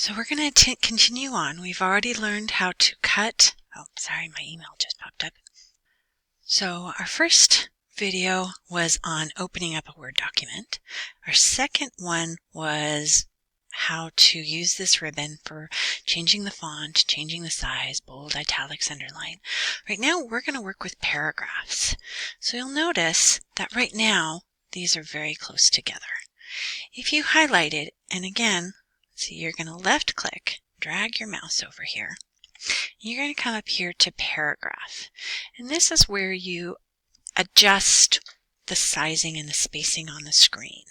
So we're going to continue on. We've already learned how to cut. Oh, sorry, my email just popped up. So our first video was on opening up a Word document. Our second one was how to use this ribbon for changing the font, changing the size, bold, italics, underline. Right now we're going to work with paragraphs. So you'll notice that right now these are very close together. If you highlight it, and again, see, you're going to left click, drag your mouse over here. You're going to come up here to paragraph. And this is where you adjust the sizing and the spacing on the screen.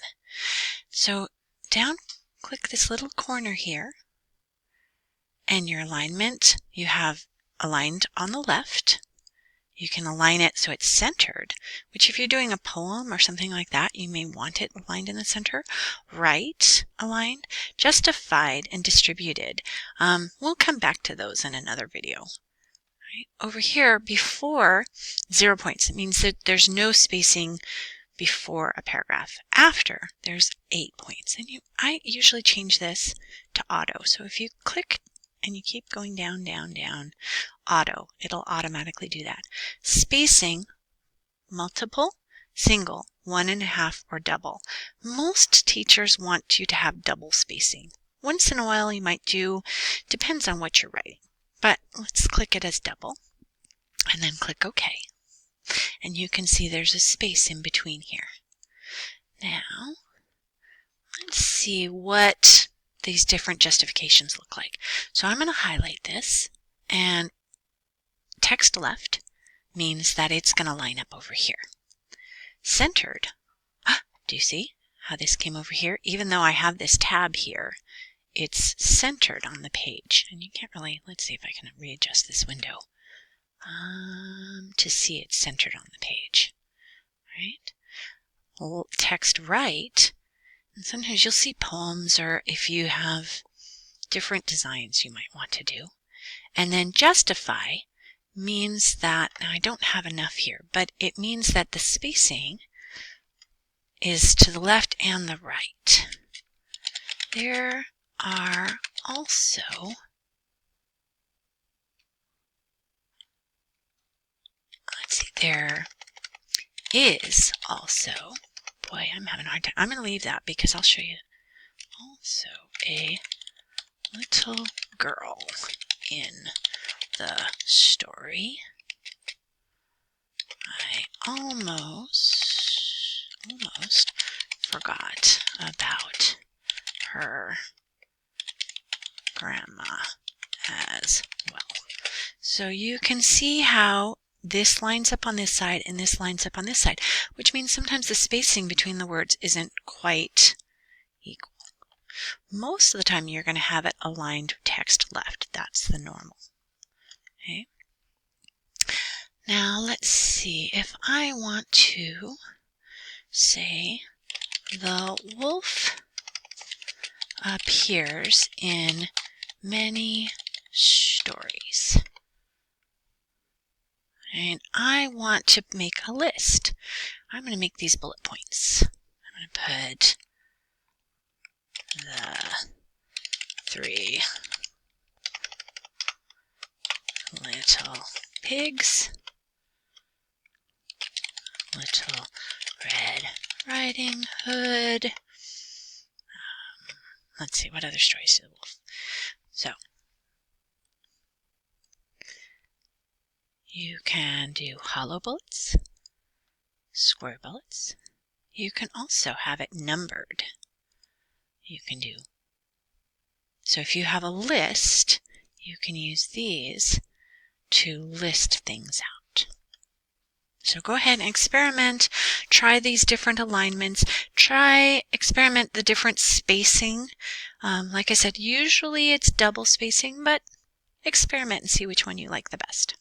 So down click this little corner here, and your alignment you have aligned on the left. You can align it so it's centered, which if you're doing a poem or something like that, you may want it aligned in the center. Right aligned, justified, and distributed. We'll come back to those in another video. Right. Over here, before 0 points, it means that there's no spacing before a paragraph. After, there's 8 points. And I usually change this to auto. So if you click and you keep going down, down, down, auto, it'll automatically do that. Spacing, multiple, single, 1.5, or double. Most teachers want you to have double spacing. Once in a while you might do, depends on what you're writing. But let's click it as double, and then click OK. And you can see there's a space in between here. Now, let's see what these different justifications look like. So I'm going to highlight this, and text left means that it's going to line up over here. Centered, do you see how this came over here? Even though I have this tab here, it's centered on the page. And you can't really, let's see if I can readjust this window to see it's centered on the page. Right? Well, text right, and sometimes you'll see poems, or if you have different designs you might want to do. And then justify means that, now I don't have enough here, but it means that the spacing is to the left and the right. There are also there is also, boy, I'm having a hard time. I'm going to leave that because I'll show you. Also a little girl in the story. I almost forgot about her grandma as well. So you can see how this lines up on this side and this lines up on this side, which means sometimes the spacing between the words isn't quite equal. Most of the time you're going to have it aligned text left. That's the normal. Okay. Now let's see if I want to say the wolf appears in many stories. And I want to make a list. I'm going to make these bullet points. I'm going to put the 3 little pigs, Little Red Riding Hood. Let's see, what other stories do the wolf? So, you can do hollow bullets, square bullets. You can also have it numbered. You can do. So if you have a list, you can use these to list things out. So go ahead and experiment. Try these different alignments. Experiment the different spacing. Like I said, usually it's double spacing, but experiment and see which one you like the best.